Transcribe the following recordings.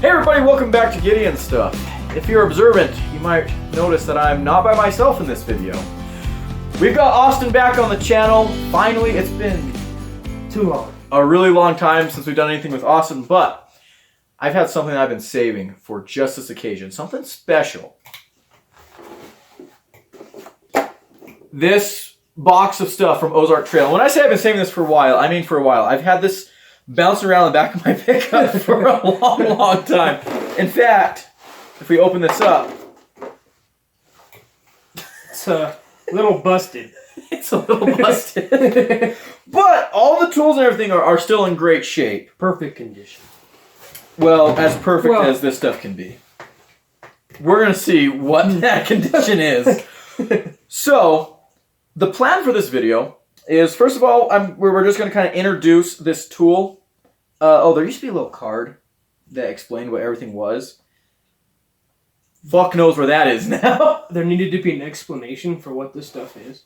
Hey everybody, welcome back to Gideon Stuff. If you're observant, you might notice that I'm not by myself in this video. We've got Austin back on the channel. Finally, it's been too long. A really long time since we've done anything with Austin, but I've had something I've been saving for just this occasion. Something special. This box of stuff from Ozark Trail. When I say I've been saving this for a while, I mean for a while. I've had this bouncing around the back of my pickup for a long time. In fact, if we open this up, it's a little busted. It's a little busted. But all the tools and everything are still in great shape. Perfect condition. Well, as perfect as this stuff can be. We're going to see what that condition is. So, the plan for this video is, first of all, we're just going to kind of introduce this tool. There used to be a little card that explained what everything was. Fuck knows where that is now. There needed to be an explanation for what this stuff is.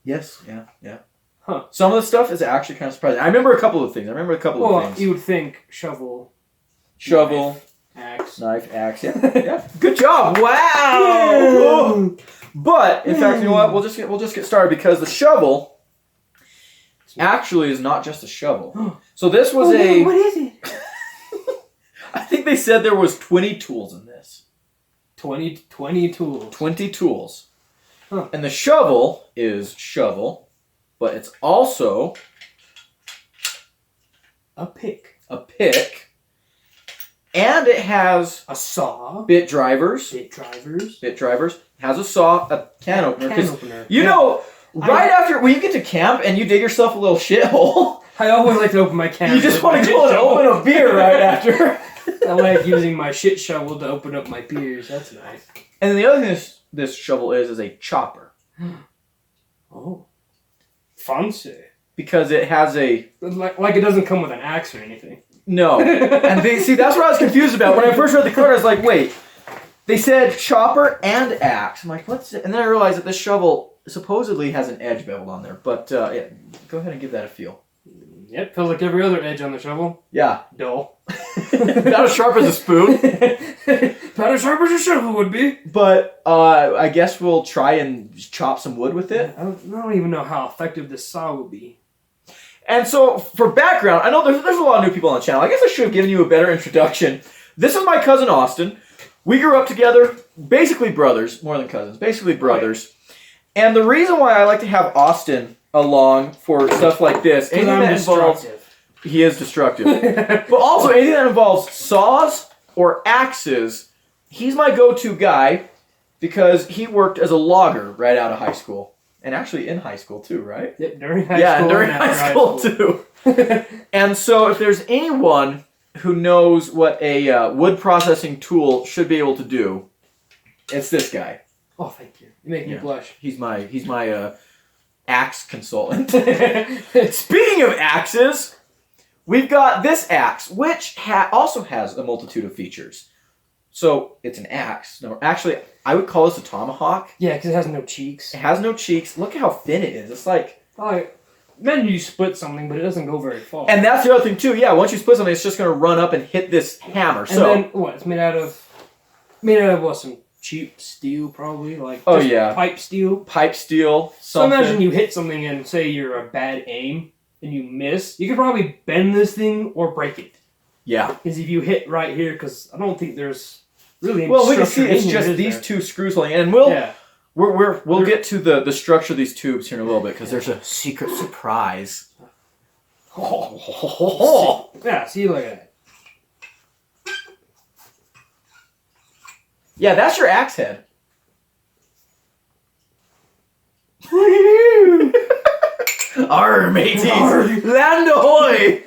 Yes, yeah. Huh. Some of the stuff is actually kind of surprising. I remember a couple of things. Well, you would think shovel, knife, axe. Yeah. Good job. Wow. But in fact, you know what? We'll just get started because the shovel actually is not just a shovel. So this was a. What is it? I think they said there was 20 tools in this. 20 tools. 20 tools. Huh. And the shovel is shovel, but it's also a pick. And it has a saw. Bit drivers. It has a saw, a can opener. You Yeah. know, after when you get to camp and you dig yourself a little shithole, I always like to open my can. You just want to go and open a beer right after. I like using my shit shovel to open up my beers. That's nice. And then the other thing this shovel is a chopper. Oh. Fancy. Because it has a... Like it doesn't come with an axe or anything. No. And see, that's what I was confused about. When I first read the card, I was like, wait. They said chopper and axe. I'm like, what's it? And then I realized that this shovel supposedly has an edge beveled on there. But yeah, go ahead and give that a feel. Yep, feels like every other edge on the shovel. Yeah. Dull. Not as sharp as a spoon. Not as sharp as a shovel would be. But I guess we'll try and chop some wood with it. I don't even know how effective this saw will be. And so, for background, I know there's a lot of new people on the channel. I guess I should have given you a better introduction. This is my cousin Austin. We grew up together, basically brothers, more than cousins, basically brothers. Right. And the reason why I like to have Austin along for stuff like this, anything that involves, he is destructive, but also anything that involves saws or axes, he's my go-to guy because he worked as a logger right out of high school. And actually in high school too, right? Yep, during high school. Yeah, during high school too. And so if there's anyone who knows what a wood processing tool should be able to do, it's this guy. Oh, thank you. You make me blush. He's my axe consultant. Speaking of axes, we've got this axe, which also has a multitude of features. So it's an axe. No, actually, I would call this a tomahawk. Yeah, because it has no cheeks. It has no cheeks. Look at how thin it is. It's like... Then you split something, but it doesn't go very far. And that's the other thing, too. Yeah, once you split something, it's just going to run up and hit this hammer. And then, what? It's made out of what? Some cheap steel, probably? Pipe steel? Pipe steel. So imagine you hit something and say you're a bad aim, and you miss. You could probably bend this thing or break it. Yeah. Because if you hit right here, because I don't think there's... Really, well, we can see it's just these two screws holding it, and we'll get to the structure of these tubes here in a little bit because there's a secret surprise. Yeah, see, look at that. Yeah, that's your axe head. Arr, mateys! Land ahoy!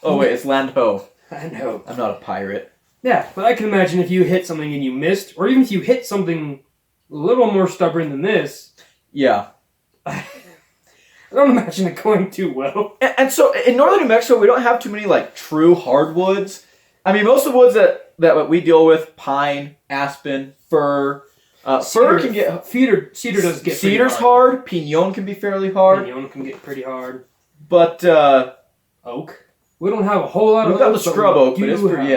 Oh wait, it's land ho. I know. I'm not a pirate. Yeah, but I can imagine if you hit something and you missed, or even if you hit something a little more stubborn than this. Yeah. I don't imagine it going too well. And so, in northern New Mexico, we don't have too many, true hardwoods. I mean, most of the woods that we deal with, pine, aspen, fir, Fir can get... Cedar does get Cedar's hard. Pinon can be fairly hard. Pinon can get pretty hard. But, Oak. We don't have a whole lot of oak. We've got the scrub oak, but it's pretty...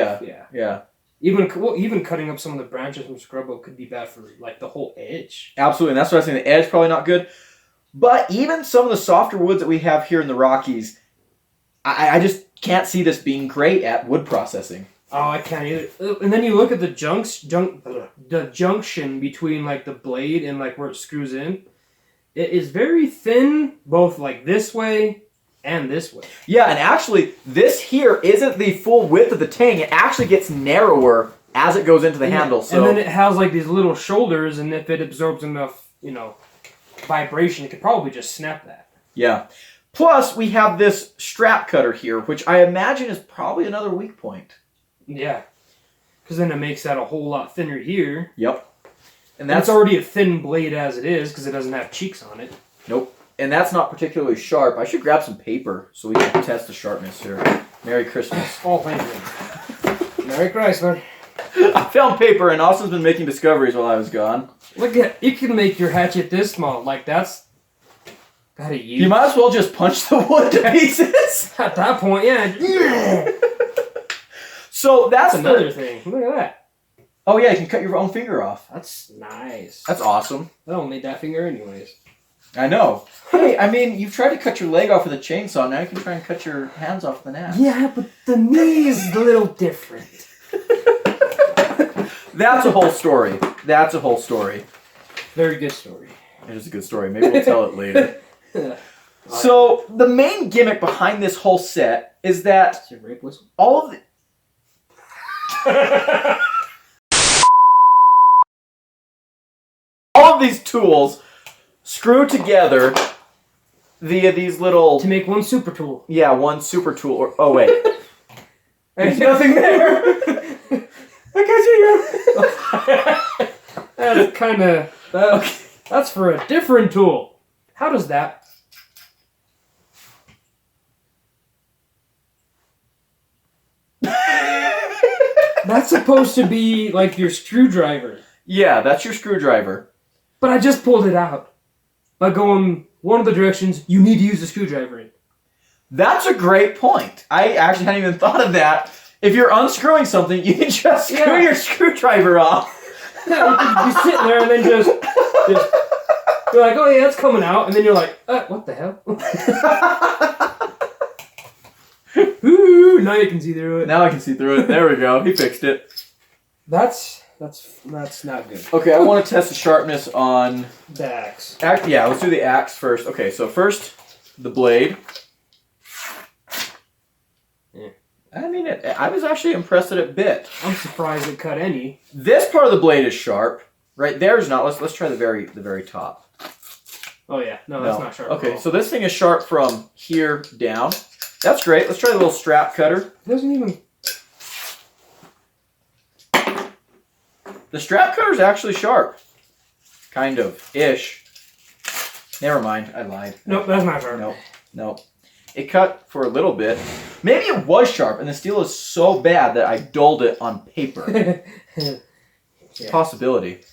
Yeah. Even cutting up some of the branches from scrub oak could be bad for like the whole edge. Absolutely, and that's what I was saying. The edge probably not good. But even some of the softer woods that we have here in the Rockies, I just can't see this being great at wood processing. Oh, I can't either. And then you look at the the junction between like the blade and like where it screws in. It is very thin, both like this way and this way. Yeah, and actually, this here isn't the full width of the tang. It actually gets narrower as it goes into the handle. So. And then it has like these little shoulders, and if it absorbs enough, vibration, it could probably just snap that. Yeah. Plus, we have this strap cutter here, which I imagine is probably another weak point. Yeah. Because then it makes that a whole lot thinner here. Yep. And that's already a thin blade as it is, because it doesn't have cheeks on it. Nope. And that's not particularly sharp. I should grab some paper so we can test the sharpness here. Merry Christmas. Oh, thank you. Merry Chrysler. I found paper, and Austin's been making discoveries while I was gone. Look at, you can make your hatchet this small. Like, that's gotta use. You might as well just punch the wood to pieces. At that point, yeah. So that's another thing. Look at that. Oh yeah, you can cut your own finger off. That's nice. That's awesome. I don't need that finger anyways. I know. Hey, I mean, you've tried to cut your leg off with a chainsaw. Now you can try and cut your hands off with an axe. Yeah, but the knee is a little different. That's a whole story. That's a whole story. Very good story. It is a good story. Maybe we'll tell it later. So, the main gimmick behind this whole set is that Is it a rape whistle? all of the... all of these tools screw together via these little... To make one super tool. Yeah, one super tool. Or, oh, wait. There's nothing there. I got you. That's kind of... Okay. That's for a different tool. How does that... That's supposed to be like your screwdriver. Yeah, that's your screwdriver. But I just pulled it out. By going one of the directions you need to use the screwdriver in. That's a great point. I actually hadn't even thought of that. If you're unscrewing something, you can just screw your screwdriver off. Yeah, you can be sitting there and then just you're like, oh yeah, it's coming out. And then you're like, what the hell? Ooh, now you can see through it. Now I can see through it. There we go. He fixed it. That's not good. Okay, I want to test the sharpness on... The axe. Yeah, let's do the axe first. Okay, so first, the blade. Yeah. I mean, I was actually impressed that it bit. I'm surprised it cut any. This part of the blade is sharp. Right there's not. Let's try the very top. Oh yeah, no, that's not sharp. Okay, so this thing is sharp from here down. That's great. Let's try the little strap cutter. It doesn't even... The strap cutter is actually sharp. Kind of. Ish. Never mind. I lied. Nope, that's not sharp. Nope. It cut for a little bit. Maybe it was sharp, and the steel is so bad that I dulled it on paper. Yeah. Possibility.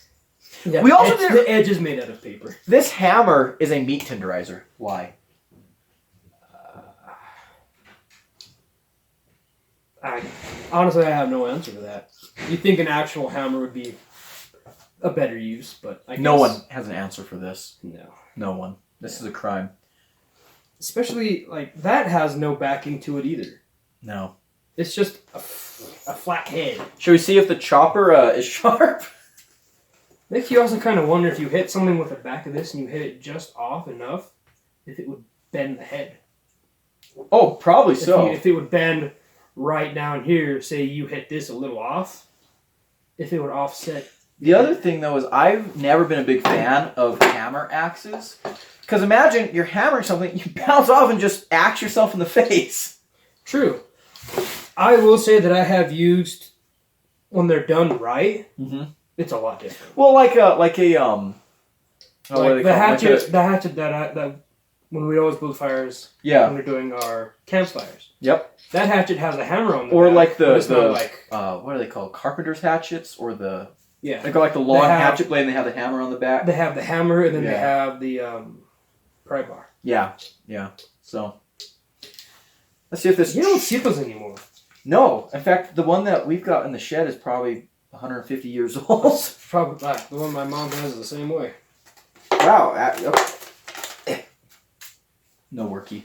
Yeah, We also the edge is made out of paper. This hammer is a meat tenderizer. Why? Honestly, I have no answer to that. You'd think an actual hammer would be a better use, but I guess... No one has an answer for this. No. No one. This is a crime. Especially, like, that has no backing to it either. No. It's just a flat head. Should we see if the chopper is sharp? Makes you also kind of wonder if you hit something with the back of this and you hit it just off enough, if it would bend the head. Oh, probably so. If it would bend right down here, say you hit this a little off, if it would offset. The other thing, though, is I've never been a big fan of hammer axes. Because imagine you're hammering something, you bounce off and just axe yourself in the face. True. I will say that I have used, when they're done right, it's a lot different. Well, like the hatchet that when we always build fires, when we're doing our campfires. Yep. That hatchet has a hammer on the or back. Like the What are they called? Carpenter's hatchets, or the they go like the long hatchet blade, and they have the hammer on the back. They have the hammer, and then they have the pry bar. Yeah. So let's see if this. You don't see those anymore. No. In fact, the one that we've got in the shed is probably 150 years old. Probably the one my mom has is the same way. Wow. No worky.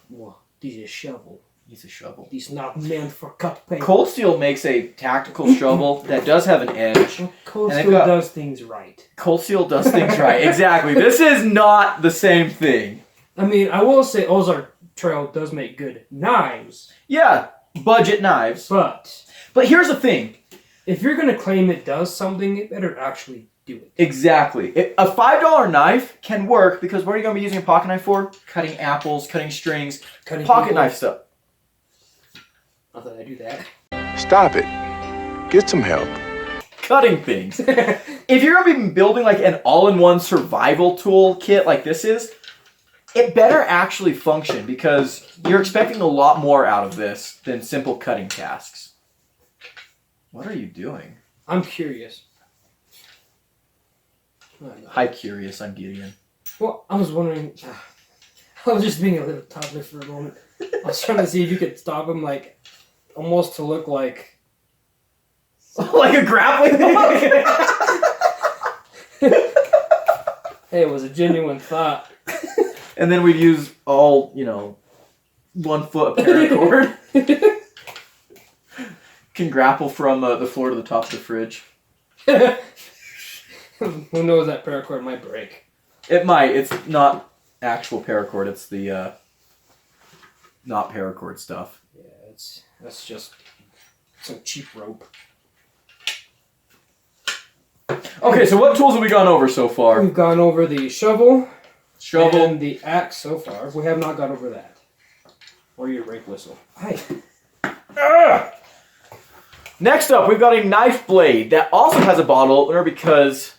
Well, this is a shovel. He's a shovel. This not meant for cut paper. Cold Steel makes a tactical shovel that does have an edge. Cold Steel does things right. Cold Steel does things right. Exactly. This is not the same thing. I mean, I will say Ozark Trail does make good knives. Yeah, budget knives. But here's the thing. If you're going to claim it does something, it better actually do it. Exactly. A $5 knife can work because what are you going to be using a pocket knife for? Cutting apples, cutting strings, Cutting pocket people. knife stuff. Not that I do that. Stop it. Get some help. Cutting things. If you're going to be building like an all-in-one survival tool kit like this is, it better actually function because you're expecting a lot more out of this than simple cutting tasks. What are you doing? I'm curious. Hi, curious. I'm Gideon. Well, I was wondering. I was just being a little toddler for a moment. I was trying to see if you could stop him, like, almost to look like. Like a grappling hook? Hey, it was a genuine thought. And then we'd use all, 1 foot of paracord. Can grapple from the floor to the top of the fridge. Who knows, that paracord might break. It might. It's not actual paracord. It's the not paracord stuff. Yeah, that's just some cheap rope. Okay, so what tools have we gone over so far? We've gone over the shovel. Shovel. And the axe so far. We have not gone over that. Or your rake whistle. Hi. Next up, we've got a knife blade that also has a bottle opener because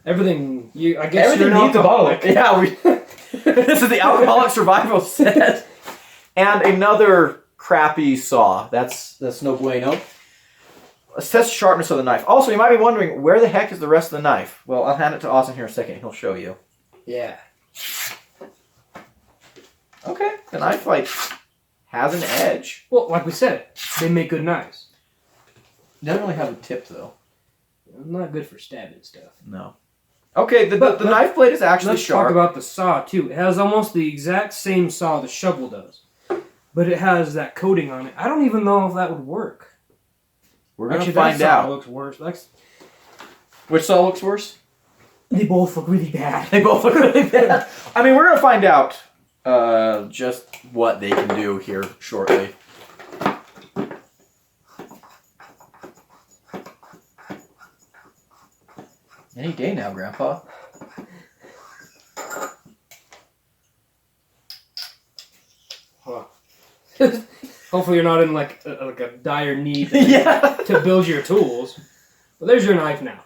everything needs a bottle. Yeah, this is the alcoholic survival set, and another crappy saw. That's no bueno. Let's test the sharpness of the knife. Also, you might be wondering where the heck is the rest of the knife. Well, I'll hand it to Austin here in a second. He'll show you. Yeah. Okay, the knife has an edge. Well, like we said, they make good knives. Doesn't really have a tip though. Not good for stabbing stuff. No. Okay, the knife blade is actually let's sharp. Let's talk about the saw too. It has almost the exact same saw the shovel does, but it has that coating on it. I don't even know if that would work. We're gonna find out. That saw looks worse. Which saw looks worse? They both look really bad. They both look really bad. I mean, we're gonna find out just what they can do here shortly. Any day now, Grandpa. Huh. Hopefully you're not in like a dire need to build your tools. Well, there's your knife now.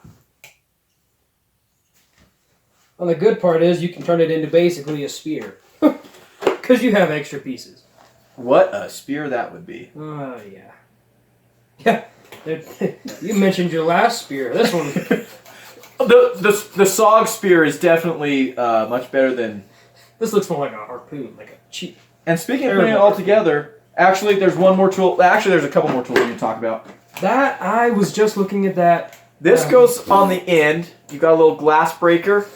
Well, the good part is you can turn it into basically a spear. Because you have extra pieces. What a spear that would be. Oh, yeah. Yeah. You mentioned your last spear. This one... The SOG spear is definitely much better than... This looks more like a harpoon, like a cheap... And speaking of putting it all together, actually there's one more tool. Actually, there's a couple more tools we can talk about. That, I was just looking at that. This goes on the end. You got a little glass breaker.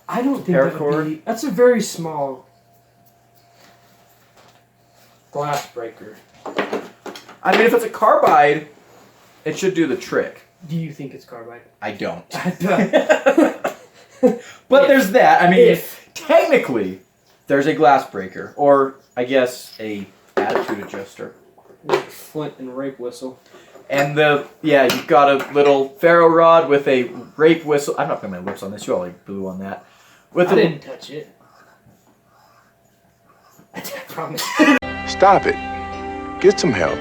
I don't think that would be... That's a very small glass breaker. I mean, if it's a carbide, it should do the trick. Do you think it's carbide? I don't. But there's that. I mean, technically, there's a glass breaker. Or, I guess, a attitude adjuster. Like flint and rape whistle. And you've got a little ferro rod with a rape whistle. I'm not putting my lips on this. You all blew on that. I didn't touch it. I promise. Stop it. Get some help.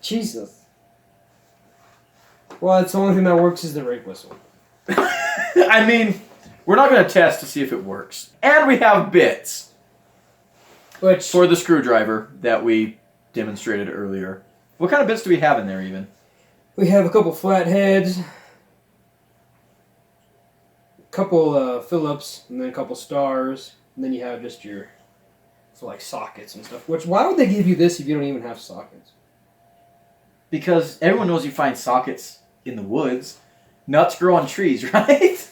Jesus. Well, it's the only thing that works is the rape whistle. I mean, we're not going to test to see if it works. And we have bits. For the screwdriver that we demonstrated earlier. What kind of bits do we have in there even? We have a couple flatheads, a couple Phillips, and then a couple stars, and then you have just your for like sockets and stuff. Which, why would they give you this if you don't even have sockets? Because everyone knows you find sockets in the woods. Nuts grow on trees, right?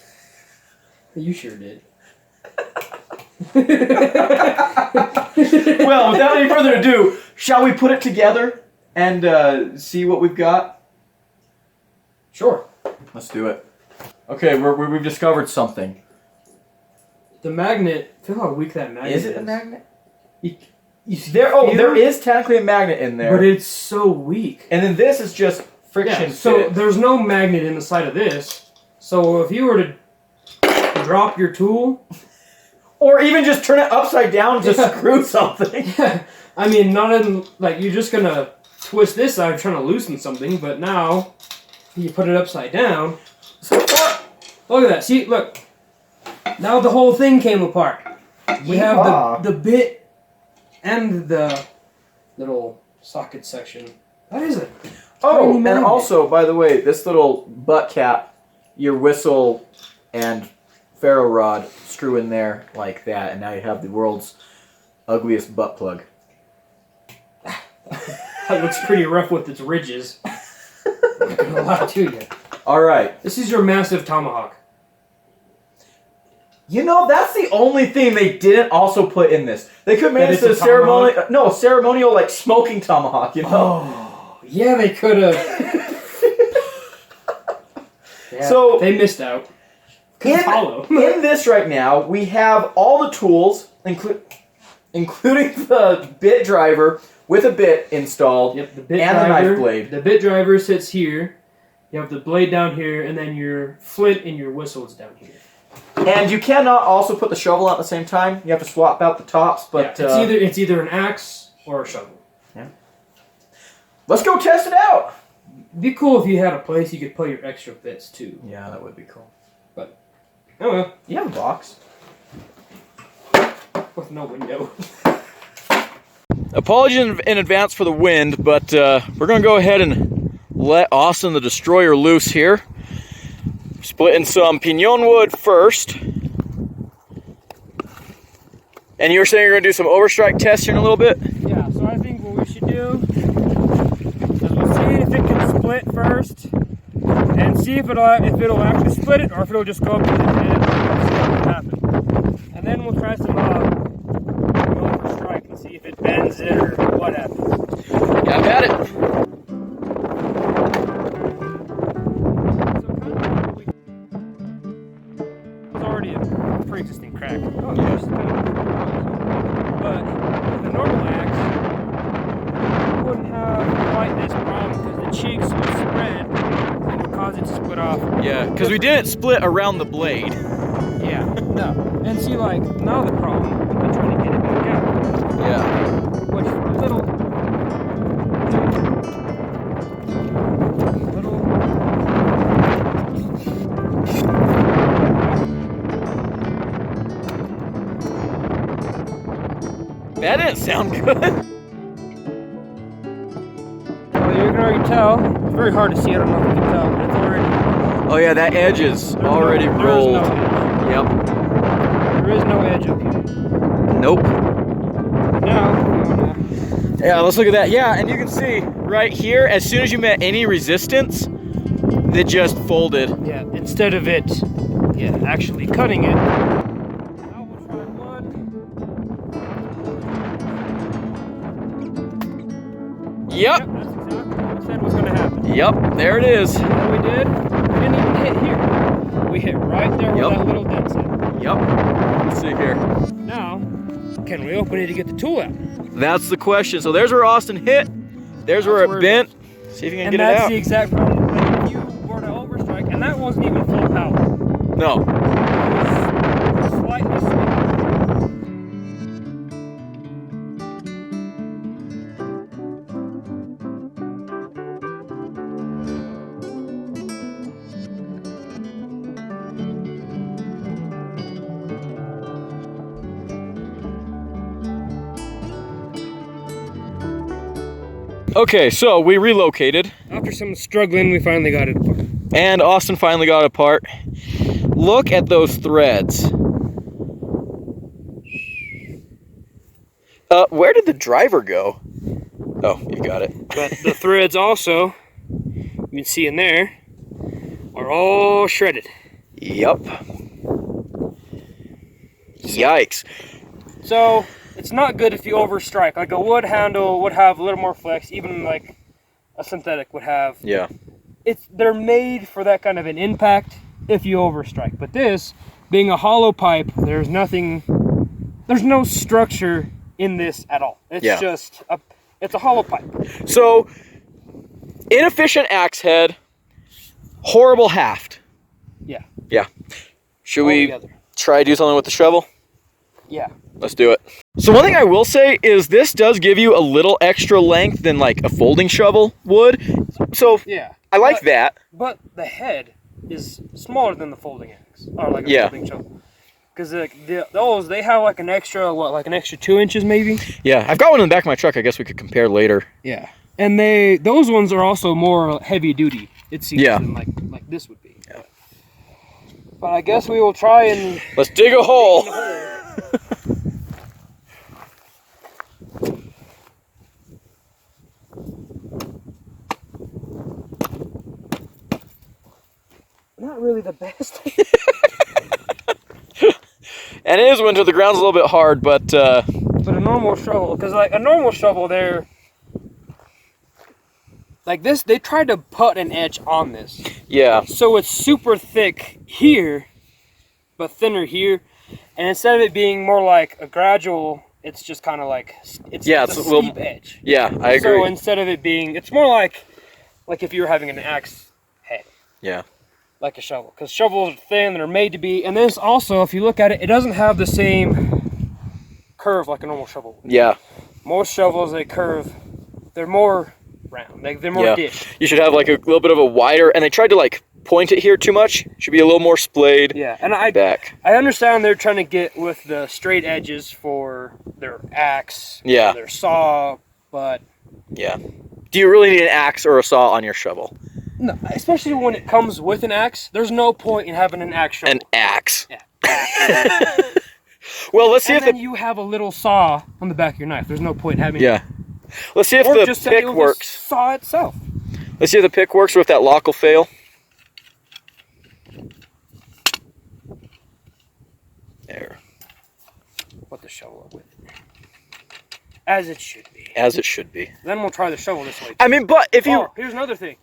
You sure did. Well, without any further ado, shall we put it together and see what we've got? Sure. Let's do it. Okay, we've discovered something. The magnet. Feel how weak that magnet is. Is it a magnet? There is technically a magnet in there. But it's so weak. And then this is just friction. Yeah, so there's no magnet in the side of this. So if you were to drop your tool, or even just turn it upside down to screw something. Yeah, I mean, not in like you're just gonna twist this side trying to loosen something, but now you put it upside down. So look at that. See, look. Now the whole thing came apart. We have the bit and the little socket section. What is it? Oh, and also, by the way, this little butt cap, your whistle and ferro rod screw in there like that, and now you have the world's ugliest butt plug. That looks pretty rough with its ridges. I'm not gonna lie to you. All right. This is your massive tomahawk. You know, that's the only thing they didn't also put in this. They could make this a ceremonial like smoking tomahawk, you know? Oh, yeah, they could have. Yeah, so they missed out. In this right now, we have all the tools, including the bit driver with a bit installed, yep, the bit and driver, the knife blade. The bit driver sits here. You have the blade down here, and then your flint and your whistle is down here. And you cannot also put the shovel out at the same time. You have to swap out the tops, but yeah, it's either an axe or a shovel. Yeah. Let's go test it out. It'd be cool if you had a place you could put your extra bits too. Yeah, that would be cool. But oh well, you have a box with no window. Apologies in advance for the wind, but we're gonna go ahead and let Austin the Destroyer loose here. Splitting some pinon wood first. And you were saying you're going to do some overstrike tests here in a little bit? Yeah, so I think what we should do is we'll see if it can split first and see if it'll actually split it or if it'll just go up to the head and see what will happen. And then we'll try some overstrike and see if it bends it or what happens. Yeah, I've had it. Pre-existing crack. Oh, yes. But with a normal axe, you wouldn't have quite this problem because the cheeks would spread and would cause it to split off. Yeah, because we didn't split around the blade. Yeah, no. And see, like, now the problem would be trying to get it back out. Yeah. Which, little... That didn't sound good. Well, you can already tell. It's very hard to see. I don't know if you can tell, but it's already... Oh yeah, that edge is already rolled. No edge. Yep. There is no edge up here. Nope. Now, yeah, let's look at that. Yeah, and you can see right here, as soon as you met any resistance, it just folded. Yeah, instead of it, actually cutting it. Yep. That's exactly what I said was going to happen. Yep, there it is. And what we did, we didn't even hit here. We hit right there where that little dent's at. Yep. Let's see here. Now, can we open it to get the tool out? That's the question. So there's where Austin hit. There's where it bent. See if you can get it out. And that's the exact problem. Like if you were to overstrike, and that wasn't even full power. No. It was slightly sweet. Okay, so we relocated. After some struggling, we finally got it apart. And Austin finally got it apart. Look at those threads. Where did the driver go? Oh, you got it. But the threads also, you can see in there, are all shredded. Yep. Yikes. So it's not good if you overstrike. Like a wood handle would have a little more flex, even like a synthetic would have. Yeah. They're made for that kind of an impact if you overstrike. But this, being a hollow pipe, there's no structure in this at all. It's just it's a hollow pipe. So, inefficient axe head, horrible haft. Yeah. Yeah. Should All we together. try to do something with the shovel? Yeah. Let's do it. So one thing I will say is this does give you a little extra length than like a folding shovel would. So Yeah. I like that. But the head is smaller than the folding axe, or like a folding shovel. Because those, they have like an extra, like an extra 2 inches maybe? Yeah, I've got one in the back of my truck. I guess we could compare later. Yeah. And those ones are also more heavy duty, it seems, than like this would be. Yeah. But I guess we will try and... Let's dig a hole. Not really the best. And it is winter. The ground's a little bit hard, but a normal shovel, because like a normal shovel, they're like this. They tried to put an edge on this. Yeah. So it's super thick here, but thinner here, and instead of it being more like a gradual, it's just kind of like it's a steep edge. Yeah, I agree. So instead of it being, it's more like if you were having an axe head. Yeah. Like a shovel, because shovels are thin, they're made to be, and this also, if you look at it, it doesn't have the same curve like a normal shovel. Yeah. Most shovels, they curve, they're more round, like they're more dish. You should have like a little bit of a wider, and they tried to like point it here too much. Should be a little more splayed. Yeah, and I understand they're trying to get with the straight edges for their axe, their saw, but yeah. Do you really need an axe or a saw on your shovel? No, especially when it comes with an axe. There's no point in having an axe shovel. An axe. Yeah. Well, let's see and then you have a little saw on the back of your knife. There's no point in having. Yeah. Let's see if or the just pick works. Saw itself. Let's see if the pick works or if that lock will fail. There. Put the shovel up with it. As it should be. As it should be. Then we'll try the shovel this way. I mean, but if you... Oh, here's another thing.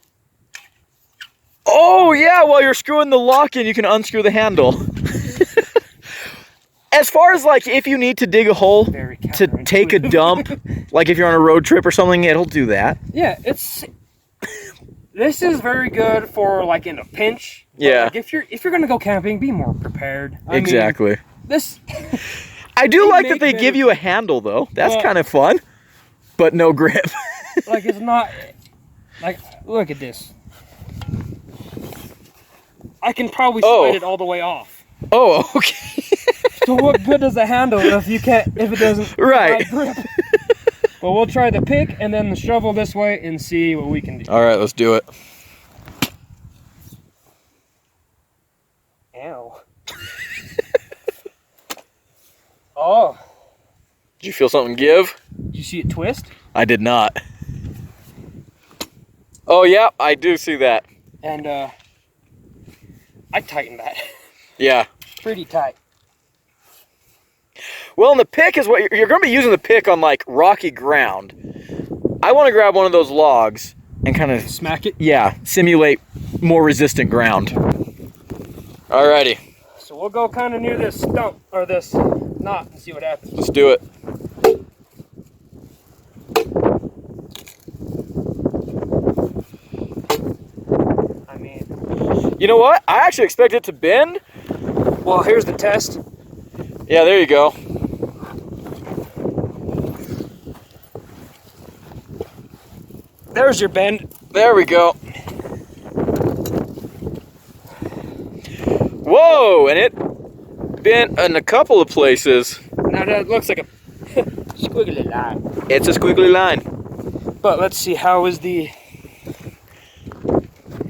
Oh, yeah, while you're screwing the lock in, you can unscrew the handle. As far as, like, if you need to dig a hole to take a dump, like if you're on a road trip or something, it'll do that. Yeah, this is very good for, like, in a pinch. Yeah. Like, if you're gonna go camping, be more prepared. Exactly. I mean, this... I do like that they give you a handle, though. That's kind of fun. But no grip. Like, it's not... Like, look at this. I can probably slide it all the way off. Oh, okay. So what good does a handle if it doesn't right grip? Well, we'll try the pick and then the shovel this way and see what we can do. All right, let's do it. Ow. Oh. Did you feel something give? Did you see it twist? I did not. Oh, yeah, I do see that. And I tightened that. Yeah. Pretty tight. Well, and the pick is what you're going to be using the pick on like rocky ground. I want to grab one of those logs and kind of smack it. Yeah, simulate more resistant ground. Alrighty. So we'll go kind of near this stump or this knot and see what happens. Let's do it. I mean, you know what? I actually expect it to bend. Well, here's the test. Yeah, there you go. There's your bend. There we go. Whoa, and it bent in a couple of places. Now that looks like a squiggly line. It's a squiggly line. But let's see, how is the...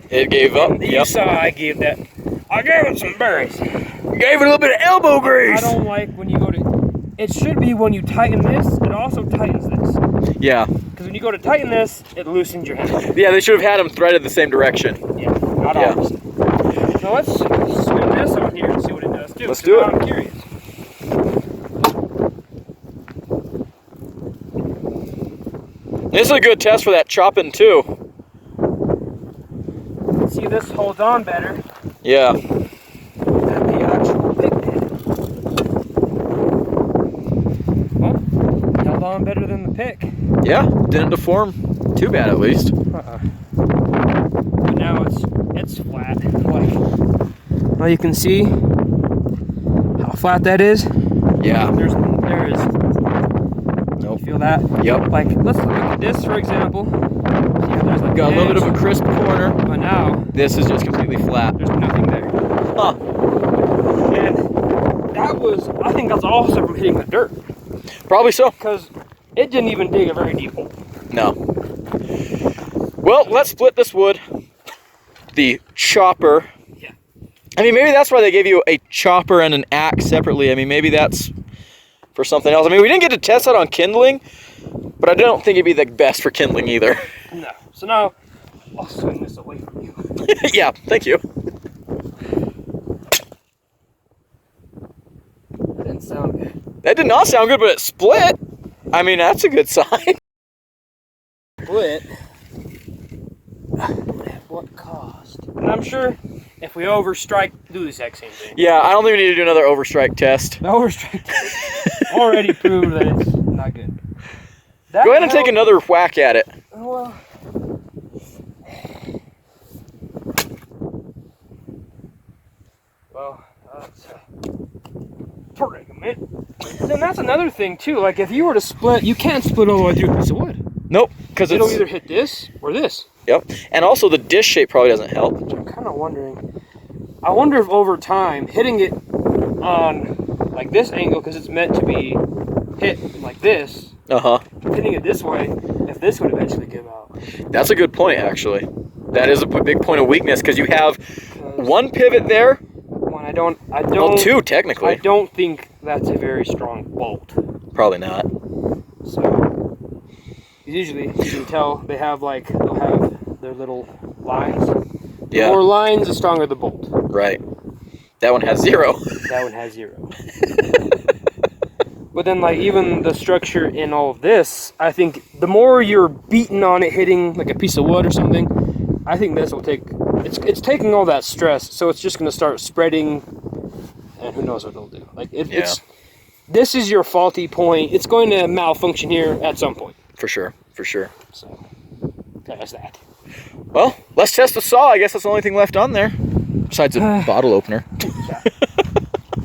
It gave up. You saw I gave it some berries. Gave it a little bit of elbow grease. I don't like when you go to it should be when you tighten this, it also tightens this. Yeah. Because when you go to tighten this, it loosens your hand. Yeah, they should have had them threaded the same direction. Yeah, not ours. So let's spin this on here and see what it does too. Let's do it. I'm curious. This is a good test for that chopping too. See, this holds on better Yeah. than the actual pick did. Well, held on better than the pick. Yeah, didn't deform too bad at least. But now it's flat. Like, well, you can see how flat that is. Yeah. There is. Nope. Feel that? Yep. Like, let's look at this for example. See how there's like Got a little bit of a edge, crisp corner. but now This is just completely flat. there's nothing there. Huh. And that was, I think that's also from hitting the dirt, Probably so. because it didn't even dig a very deep hole. No. Well, let's split this wood. The chopper. Yeah. I mean, maybe that's why they gave you a chopper and an axe separately. I mean, maybe that's for something else. I mean, we didn't get to test that on kindling, but I don't think it'd be the best for kindling either. No. So now, I'll swing this away from you. Yeah, thank you. That didn't sound good. That did not sound good, but it split. I mean, that's a good sign. Split. At what cost? And I'm sure if we overstrike, do the exact same thing. Yeah, I don't think we need to do another overstrike test. The overstrike already proved that it's not good. That Go ahead and take another whack at it. Well, that's a predicament. And then that's another thing too. Like if you were to split, you can't split all the way through a piece of wood. Nope, because It'll it's... either hit this or this. Yep, and also the disc shape probably doesn't help. Which I'm kind of wondering. I wonder if over time, hitting it on like this angle, because it's meant to be hit like this, Uh-huh. hitting it this way, if this would eventually give out. That's a good point, actually. That is a big point of weakness, because you have one pivot there. When I don't. Well, two, technically. I don't think that's a very strong bolt. Probably not. So usually you can tell they'll have their little lines. The Yeah. more lines, the stronger the bolt. Right. That one has 0. That one has 0. But then, like, even the structure in all of this, I think the more you're beating on it, hitting like a piece of wood or something, I think this will take. It's taking all that stress, so it's just going to start spreading, and who knows what it'll do. Like it's. This is your faulty point. It's going to malfunction here at some point. For sure. For sure. So there's that. Well, let's test the saw. I guess that's the only thing left on there. Besides a bottle opener.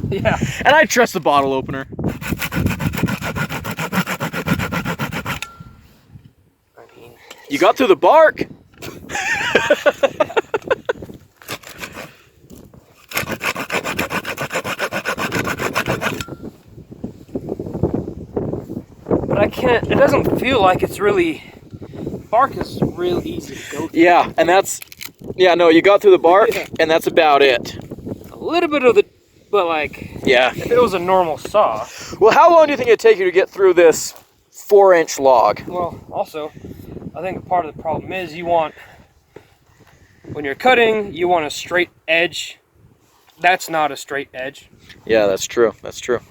Yeah. And I trust the bottle opener. I mean, You got through the bark. but I can't. It doesn't feel like it's really. Bark is real easy to go through. Yeah, and that's... Yeah, no, you got through the bark, Yeah. and that's about it. A little bit of the, but like, Yeah. if it was a normal saw. Well, how long do you think it'd take you to get through this 4-inch log? Well, also, I think part of the problem is when you're cutting, you want a straight edge. That's not a straight edge Yeah, that's true. That's true.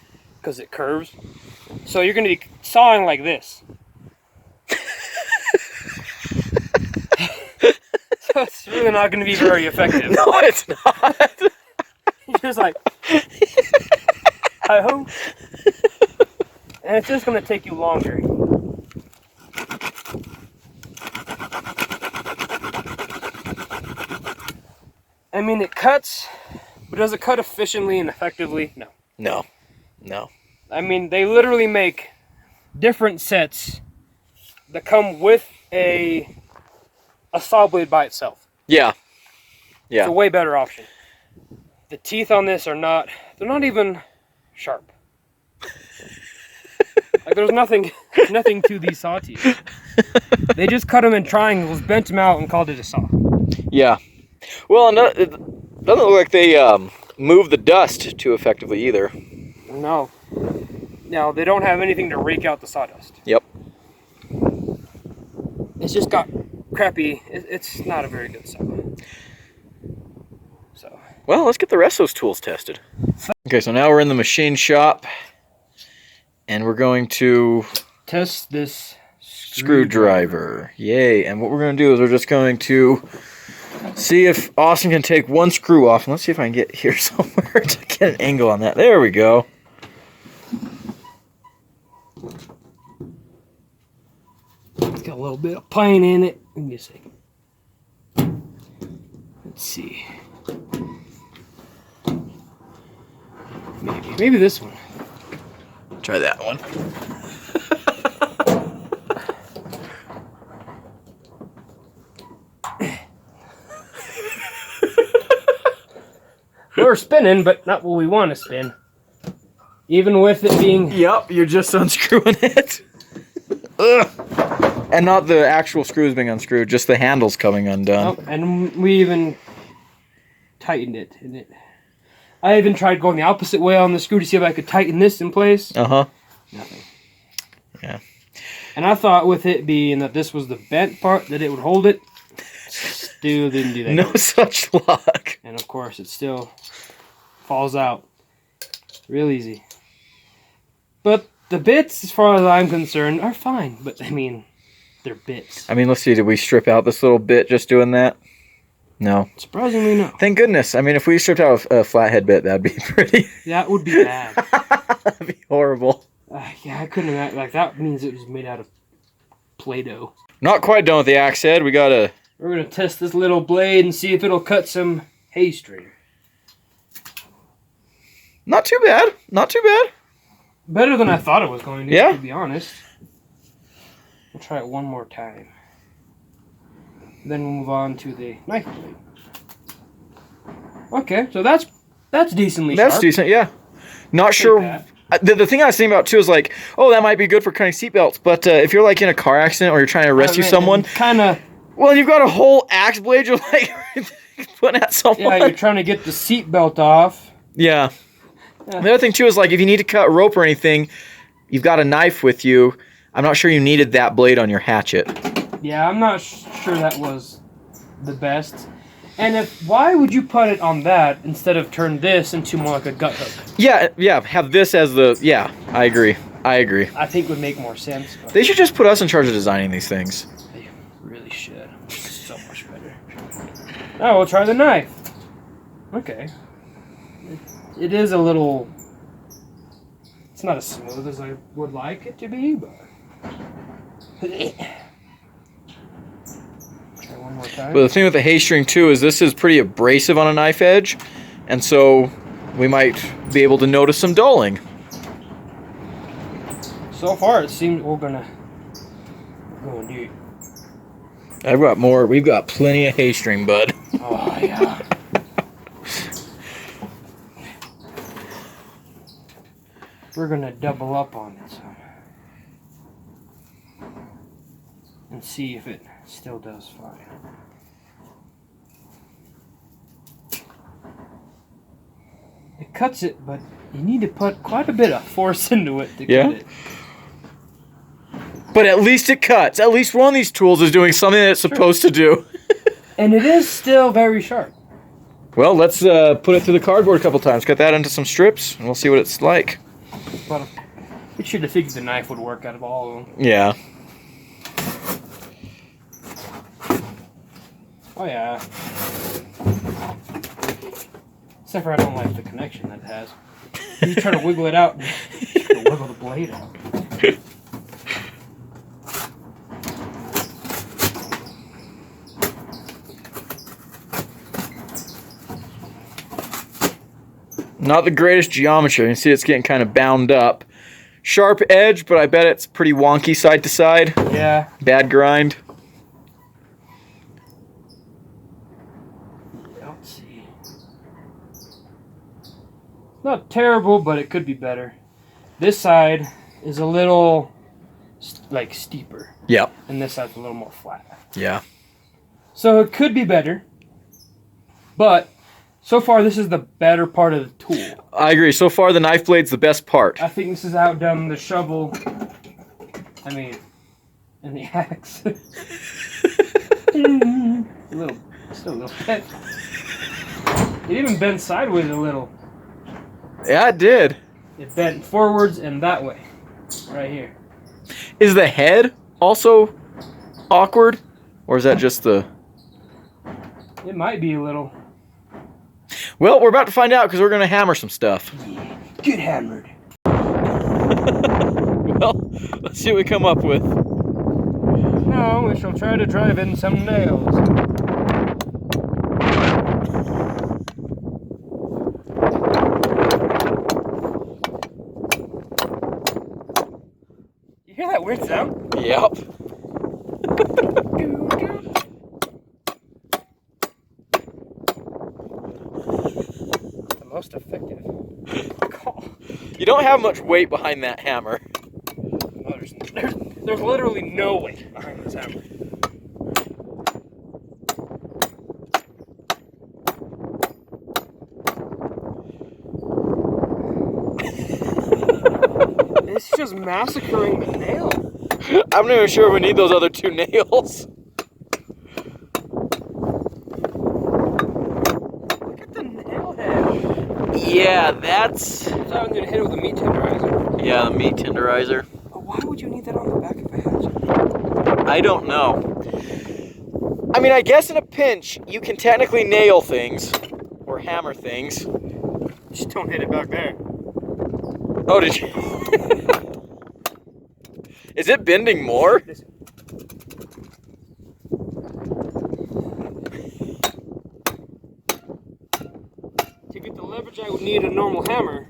because it curves. So you're going to be sawing like this. So it's really not going to be very effective. No, it's not. You're just like, hi-ho. And it's just going to take you longer. I mean, it cuts, but does it cut efficiently and effectively? No. No. No. I mean, they literally make different sets that come with a saw blade by itself. Yeah. It's Yeah. a way better option. The teeth on this they're not even sharp. Like there's nothing to these saw teeth. They just cut them in triangles, bent them out, and called it a saw. Yeah. Well, and it doesn't look like they move the dust too effectively either. No. Now, they don't have anything to rake out the sawdust. Yep. It's just got crappy. It's not a very good saw. So. Well, let's get the rest of those tools tested. Okay, so now we're in the machine shop, and we're going to Test this screwdriver. Yay. And what we're going to do is we're just going to see if Austin can take one screw off. And let's see if I can get here somewhere to get an angle on that. There we go. It's got a little bit of pine in it. Give me a second. Let's see. Maybe this one. Try that one. We're spinning, but not what we want to spin. Even with it being... Yep, you're just unscrewing it. Ugh. And not the actual screws being unscrewed, just the handles coming undone. Oh, and we even tightened it. I even tried going the opposite way on the screw to see if I could tighten this in place. Uh-huh. Nothing. Yeah. And I thought with it being that this was the bent part, that it would hold it. Still didn't do that. No such luck. And of course, it still falls out real easy. But the bits, as far as I'm concerned, are fine. But, I mean, they're bits. I mean, let's see. Did we strip out this little bit just doing that? No. Surprisingly, no. Thank goodness. I mean, if we stripped out a flathead bit, that'd be pretty... That would be bad. That'd be horrible. Yeah, I couldn't imagine. Like, that means it was made out of Play-Doh. Not quite done with the axe head. We gotta... We're going to test this little blade and see if it'll cut some hay string. Not too bad. Not too bad. Better than I thought it was going to, Yeah? to be honest. We'll try it one more time. Then we'll move on to the knife blade. Okay, so that's decently sharp. That's decent, yeah. Not sure... The thing I was thinking about, too, is like, oh, that might be good for cutting seatbelts. But if you're, like, in a car accident or you're trying to rescue someone... Kind of... Well, you've got a whole axe blade you're, like, putting at someone. Yeah, you're trying to get the seatbelt off. Yeah. The other thing, too, is, like, if you need to cut rope or anything, you've got a knife with you. I'm not sure you needed that blade on your hatchet. Yeah, I'm not sure that was the best. And why would you put it on that instead of turn this into more like a gut hook? Yeah, have this as the... Yeah, I agree. I think would make more sense. But They should just put us in charge of designing these things. they really should. It's so much better. Now we'll try the knife. Okay. It is a little... It's not as smooth as I would like it to be, but... Try one more time. But the thing with the hay string, too, is this is pretty abrasive on a knife edge. And so we might be able to notice some dulling. So far, it seems we're gonna go deep. I've got more. We've got plenty of hay string, bud. Oh, yeah. We're gonna double up on it some. And see if it still does fine. It cuts it, but you need to put quite a bit of force into it to cut it. But at least it cuts. At least one of these tools is doing something that it's supposed to do. And it is still very sharp. Well, let's put it through the cardboard a couple times. Cut that into some strips, and we'll see what it's like. But we should have figured the knife would work out of all of them. Yeah. Oh yeah. Except for I don't like the connection that it has. You try to wiggle it out, and you try to wiggle the blade out. Not the greatest geometry. You can see it's getting kind of bound up. Sharp edge, but I bet it's pretty wonky side to side. Yeah. Bad grind. Let's see. Not terrible, but it could be better. This side is a little, like, steeper. Yep. And this side's a little more flat. Yeah. So it could be better. But so far, this is the better part of the tool. I agree. So far, the knife blade's the best part. I think this has outdone the shovel. I mean, and the axe. Still a little bit. It even bent sideways a little. Yeah, it did. It bent forwards and that way. Right here. Is the head also awkward? Or is that just the... It might be a little. Well, we're about to find out because we're going to hammer some stuff. Yeah, get hammered. Well, let's see what we come up with. Now we shall try to drive in some nails. You hear that weird sound? Yep. The most effective call. You don't have much weight behind that hammer. No, there's literally no weight behind this hammer. It's just massacring the nail. I'm not even sure if we need those other 2 nails. Look at the nail head. Yeah, that's... I thought I was going to hit it with a meat tenderizer. Yeah, the meat tenderizer. But why would you need that on the back of a hatchet? I don't know. I mean, I guess in a pinch, you can technically nail things. Or hammer things. Just don't hit it back there. Oh, did you? Is it bending more? Listen. To get the leverage I would need a normal hammer.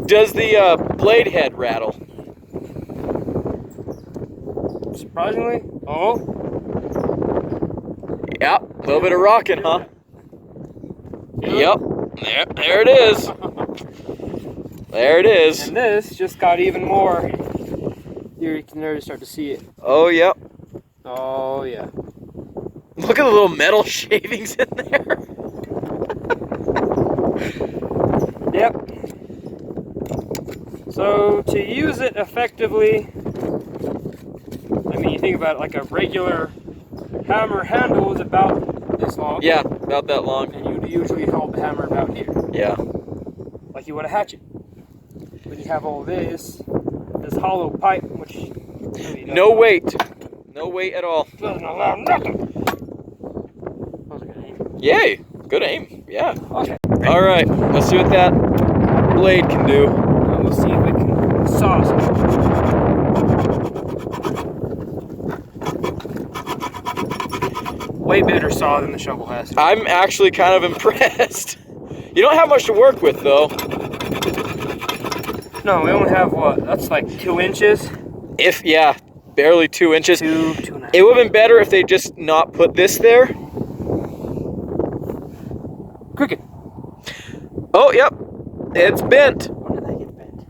Does the blade head rattle? Surprisingly. Oh. Yep, a little bit of rocking, huh? Yeah. Yep, there it is. There it is. And this just got even more. You can already start to see it. Oh, yep. Oh, yeah. Look at the little metal shavings in there. Yep. So, to use it effectively, I mean, you think about it like a regular hammer handle is about this long. Yeah, about that long. And you'd usually hold the hammer about here. Yeah. Like you would a hatchet. But you have all this hollow pipe, which really No weight. No weight at all. doesn't allow nothing. That was a good aim. Yay. Good aim. Yeah. Okay. All right. Let's see what that blade can do. And we'll see if it can saw something. Way better saw than the shovel has. I'm actually kind of impressed. You don't have much to work with, though. No, we only have what? That's like 2 inches. Yeah, barely 2 inches. 2.5. It would have been better if they just not put this there. Cricket. Oh, yep. It's bent. When did that get bent?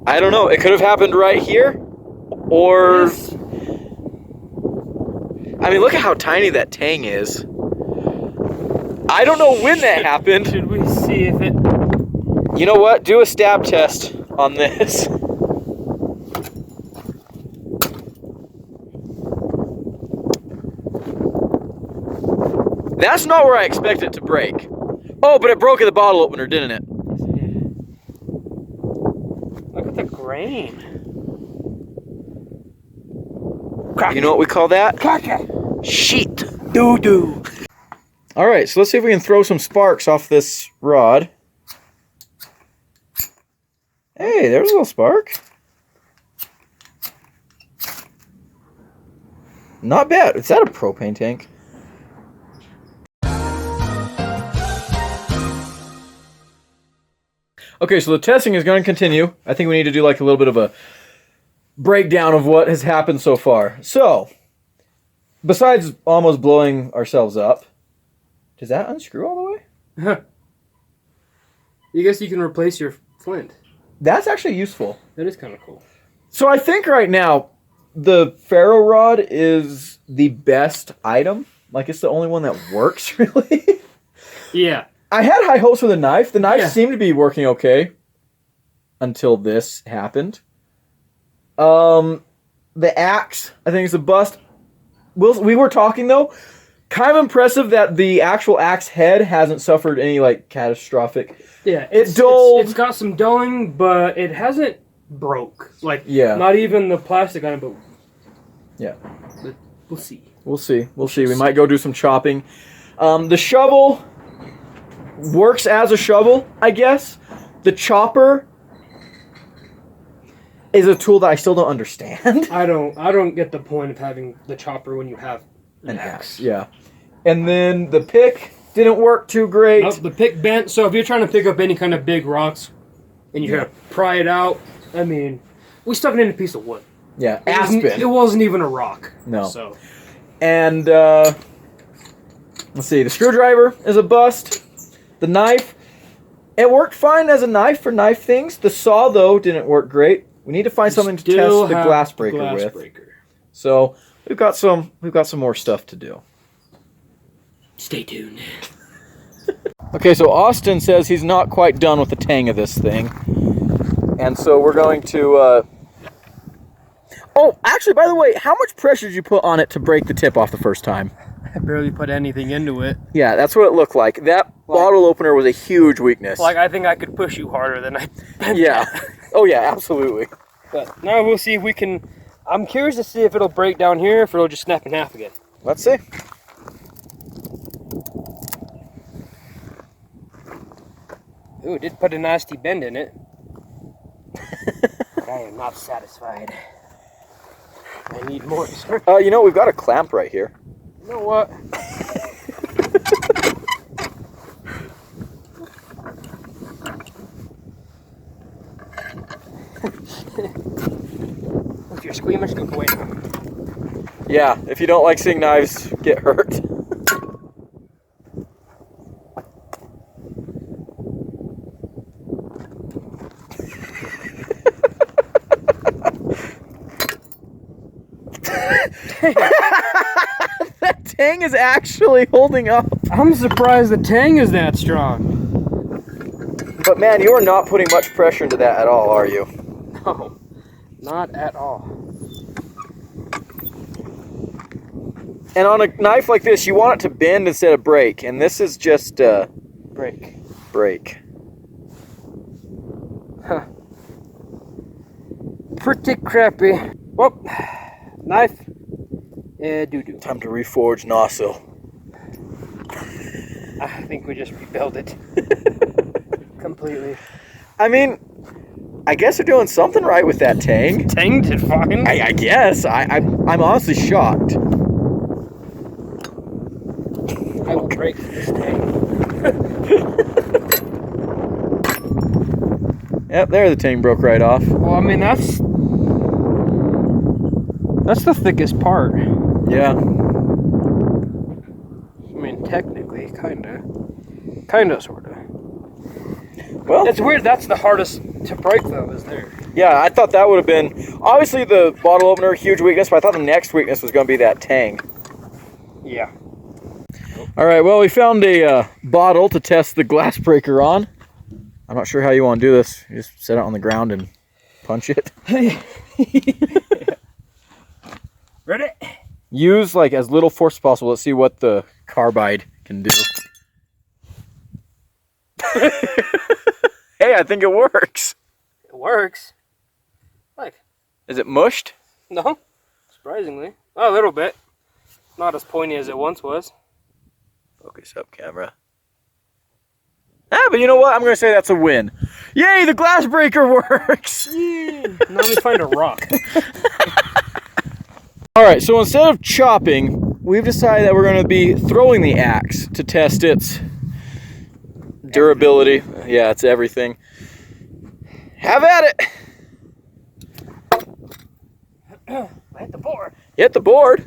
I don't know. It could have happened right here. Or... Yes. I mean, look at how tiny that tang is. I don't know when that happened. Should we see if it... You know what? Do a stab test on this. That's not where I expect it to break. Oh, but it broke at the bottle opener, didn't it? Yes, it did. Look at the grain. You know what we call that? Cracker. Sheet. Doo-doo. All right, so let's see if we can throw some sparks off this rod. Hey, there's a little spark. Not bad. Is that a propane tank? Okay, so the testing is going to continue. I think we need to do like a little bit of a breakdown of what has happened so far. So, besides almost blowing ourselves up, does that unscrew all the way? You guess you can replace your flint. That's actually useful. That is kind of cool. So I think right now, the ferro rod is the best item. Like, it's the only one that works, really. Yeah. I had high hopes for the knife. The knife Yeah. seemed to be working okay until this happened. The axe, I think, is a bust. We were talking, though. Kind of impressive that the actual axe head hasn't suffered any, like, catastrophic... Yeah, It dulled. It's got some dulling, but it hasn't broke. Like, Yeah. not even the plastic on it, but... Yeah. But we'll see. We'll see. We'll see. We might go do some chopping. The shovel works as a shovel, I guess. The chopper is a tool that I still don't understand. I don't get the point of having the chopper when you have an axe. Yeah. And then the pick didn't work too great. Nope, the pick bent, so if you're trying to pick up any kind of big rocks and you're going to pry it out, I mean, we stuck it in a piece of wood. Yeah, It wasn't even a rock. No. So. And, let's see, the screwdriver is a bust. The knife, it worked fine as a knife for knife things. The saw, though, didn't work great. We need to find something to test the glass breaker with. So, we've got some more stuff to do. Stay tuned. Okay, so Austin says he's not quite done with the tang of this thing. And so we're going to, Oh, actually, by the way, how much pressure did you put on it to break the tip off the first time? I barely put anything into it. Yeah, that's what it looked like. That bottle opener was a huge weakness. Like, I think I could push you harder than I... Yeah. Oh, yeah, absolutely. But now we'll see if we can... I'm curious to see if it'll break down here, or if it'll just snap in half again. Let's see. Ooh, it did put a nasty bend in it. But I am not satisfied. I need more. You know, we've got a clamp right here. You know what? If you're squeamish, look away. Yeah, if you don't like seeing knives get hurt. That tang is actually holding up. I'm surprised the tang is that strong. But man, you are not putting much pressure into that at all, are you? No, not at all. And on a knife like this, you want it to bend instead of break. And this is just Break. break. Huh. Pretty crappy. Well, knife. Doo-doo. Time to reforge nozzle. I think we just rebuilt it. Completely. I mean, I guess they're doing something right with that tang. Tang did fine. I guess. I'm honestly shocked. I will break this tang. Yep, there the tang broke right off. Well, I mean, that's the thickest part. Yeah. I mean, technically, kinda, sorta. Well, It's weird. That's the hardest to break, though, is there. yeah, I thought that would have been... Obviously, the bottle opener, huge weakness, but I thought the next weakness was going to be that tang. Yeah. All right, well, we found a bottle to test the glass breaker on. I'm not sure how you want to do this. You just set it on the ground and punch it. Ready? Use, like, as little force as possible. Let's see what the carbide can do. Hey, I think it works. It works. Like, Is it mushed? no, surprisingly. A little bit. Not as pointy as it once was. Focus up, camera. Ah, but you know what? I'm going to say that's a win. Yay, the glass breaker works! Now let me find a rock. Alright, so instead of chopping, we've decided that we're going to be throwing the axe to test its durability. Yeah, it's everything. Have at it! I hit the board. Hit the board.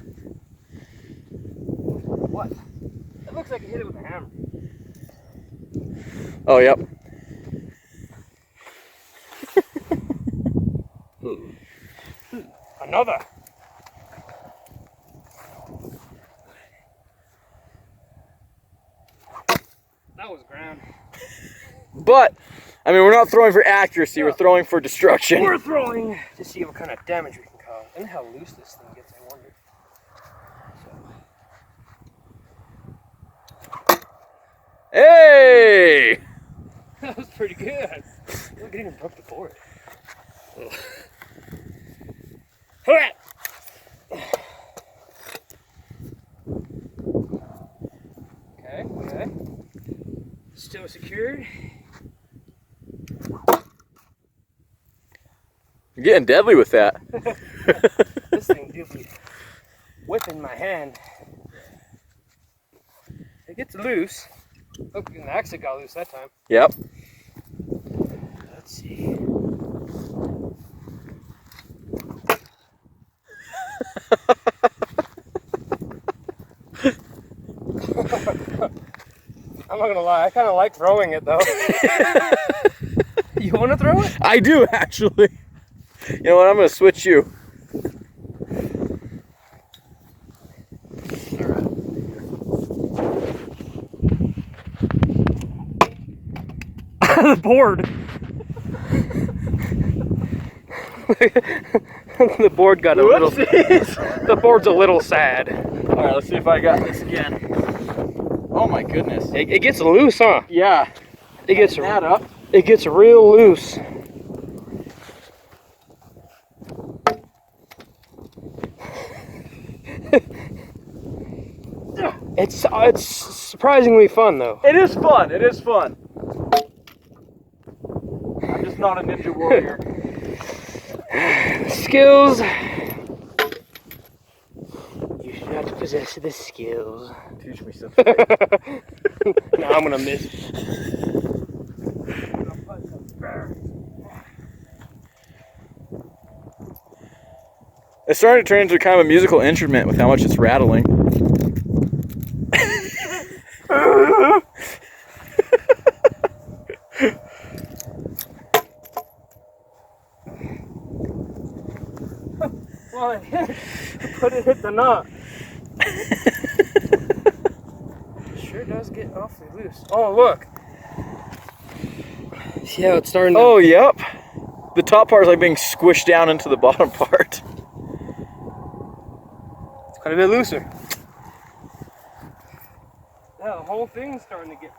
What? It looks like I hit it with a hammer. Oh, yep. Another. That was grand. But, I mean, we're not throwing for accuracy, we're throwing for destruction. We're throwing to see what kind of damage we can cause. And how loose this thing gets, I wonder. Hey! That was pretty good. Look, it even broke the board. Okay, okay. Still secured. You're getting deadly with that. This thing do be whipping my hand. It gets loose. Oh, and the exit got loose that time. Yep. Let's see. I'm not gonna lie, I kind of like throwing it though. You want to throw it? I do, actually. You know what? I'm going to switch you. The board. The board got a little. The board's a little sad. All right, let's see if I got this again. Oh my goodness. It gets loose, huh? Yeah. It gets that up. It gets real loose. It's surprisingly fun though. It is fun. It is fun. I'm just not a ninja warrior. Skills. You should not possess the skills. Teach me something. No, I'm gonna miss. It's starting to turn into kind of a musical instrument with how much it's rattling. Well, but it hit the knot. Sure does get awfully loose. Oh, look. See how it's starting to... Oh, yep. The top part is like being squished down into the bottom part. It's quite a bit looser. Yeah, the whole thing's starting to get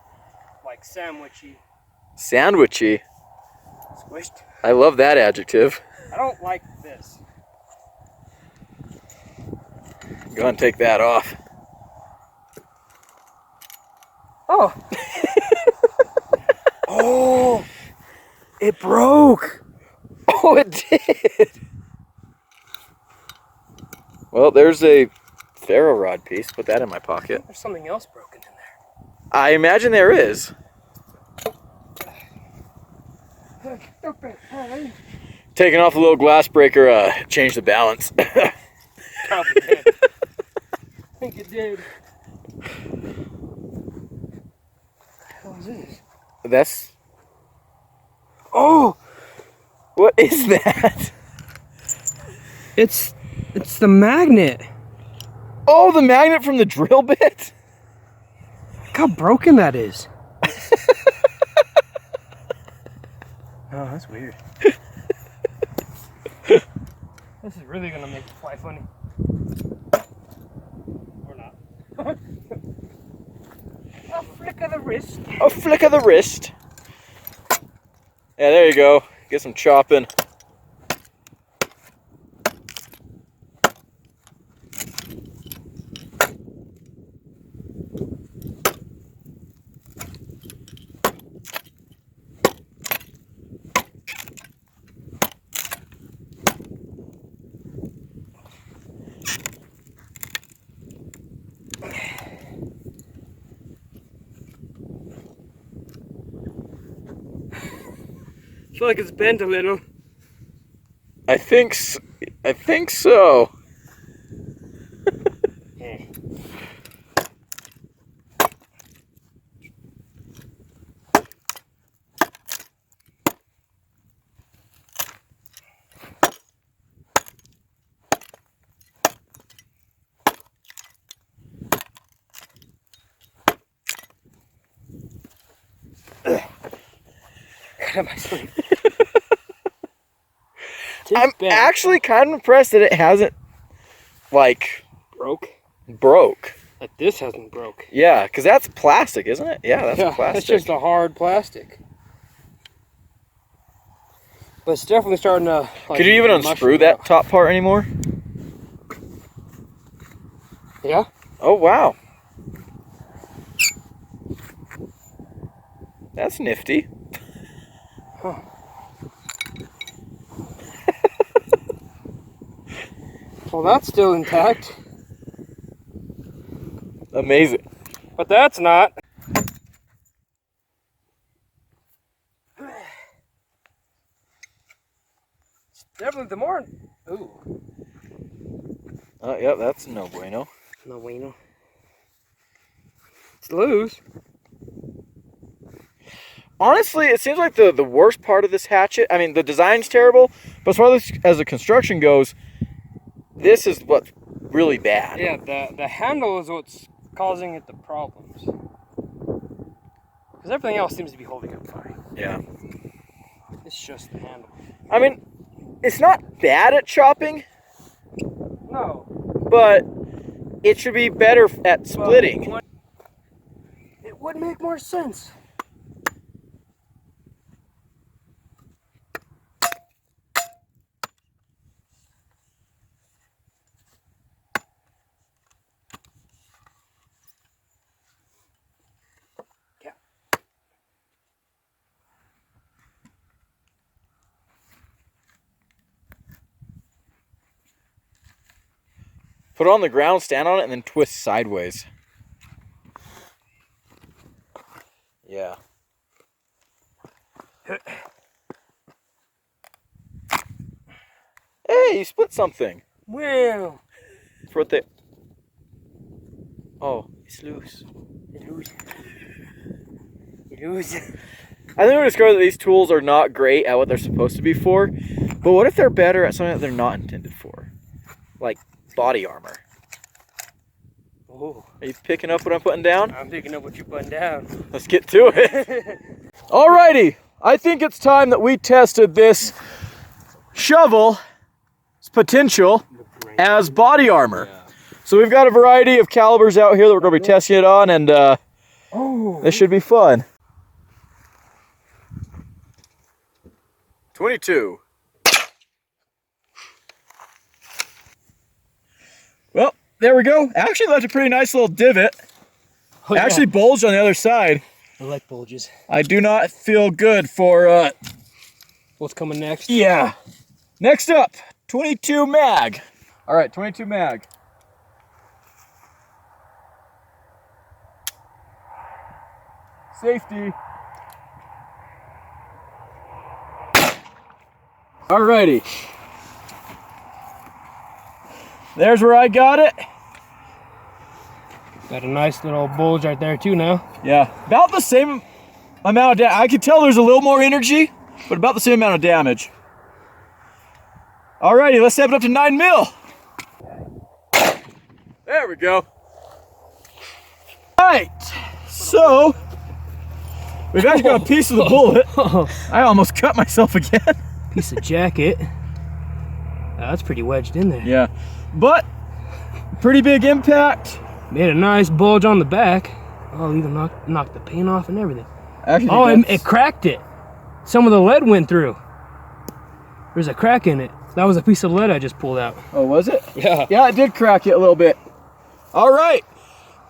like sandwichy. Sandwichy. Squished. I love that adjective. I don't like this. Go ahead and take that off. Oh. Oh, it broke. Oh, it did. Well, there's a ferro rod piece. Put that in my pocket. There's something else broken in there. I imagine there is. Taking off a little glass breaker changed the balance. Probably did. I think it did. What the hell is this? That's... Oh! What is that? It's the magnet. Oh, the magnet from the drill bit? Look how broken that is. Oh, that's weird. This is really gonna make it fly funny. Or not. A flick of the wrist. A flick of the wrist. Yeah, there you go. Get some chopping. I feel like it's bent a little. I think so. I'm actually kind of impressed that it hasn't, like, broke. Like this hasn't broke. Yeah, because that's plastic, isn't it? Yeah, that's plastic. It's just a hard plastic. But it's definitely starting to. Like, could you even unscrew that top part anymore? Yeah. Oh, wow. That's nifty. Huh. Well, that's still intact. Amazing. But that's not. Definitely the more. Ooh. Oh, yeah, that's no bueno. No bueno. It's loose. Honestly, it seems like the worst part of this hatchet, I mean, the design's terrible, but as far as the construction goes, this is what's really bad. Yeah, the handle is what's causing it the problems. Because everything else seems to be holding up fine. Yeah. It's just the handle. I mean, it's not bad at chopping, No. but it should be better at splitting. It would make more sense. Put it on the ground, stand on it, and then twist sideways. Yeah. Hey, you split something. Well. It's what they... Oh, it's loose. It's loose. It's loose. I think we discovered that these tools are not great at what they're supposed to be for, but what if they're better at something that they're not intended for? Like body armor. Oh. Are you picking up what I'm putting down? I'm picking up what you're putting down. Let's get to it. Alrighty, I think it's time that we tested this shovel's potential as body armor. Yeah. So we've got a variety of calibers out here that we're going to be testing it on, and this should be fun. 22. Well, there we go. Actually left a pretty nice little divot. Oh, yeah. Actually bulged on the other side. I like bulges. I do not feel good for what's coming next. Yeah. Next up, 22 mag. All right, 22 mag. Safety. Alrighty. There's where I got it. Got a nice little bulge right there too now. Yeah, about the same amount of damage. I can tell there's a little more energy, but about the same amount of damage. Alrighty, let's step it up to 9 mil. There we go. Alright, so we've actually got a piece of the bullet. I almost cut myself again. Piece of jacket. That's pretty wedged in there. Yeah, but pretty big impact. Made a nice bulge on the back. Oh, even knocked the paint off and everything. Actually, oh, it cracked it. Some of the lead went through. There's a crack in it. That was a piece of lead I just pulled out. Oh, was it? Yeah. Yeah, it did crack it a little bit. All right.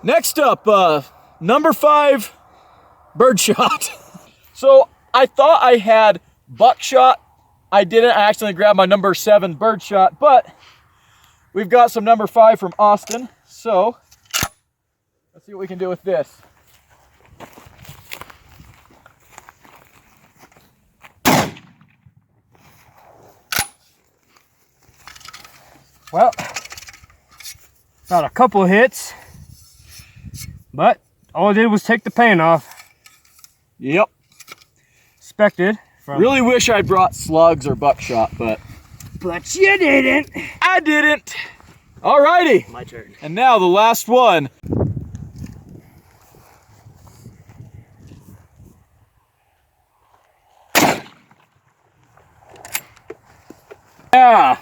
Next up, number 5 birdshot. So I thought I had buckshot. I didn't. I accidentally grabbed my number 7 birdshot, but we've got some number 5 from Austin. So let's see what we can do with this. Well, got a couple hits, but all I did was take the paint off. Yep. Expected. Really wish I brought slugs or buckshot, but you didn't. I didn't. Alrighty. My turn. And now the last one. Yeah.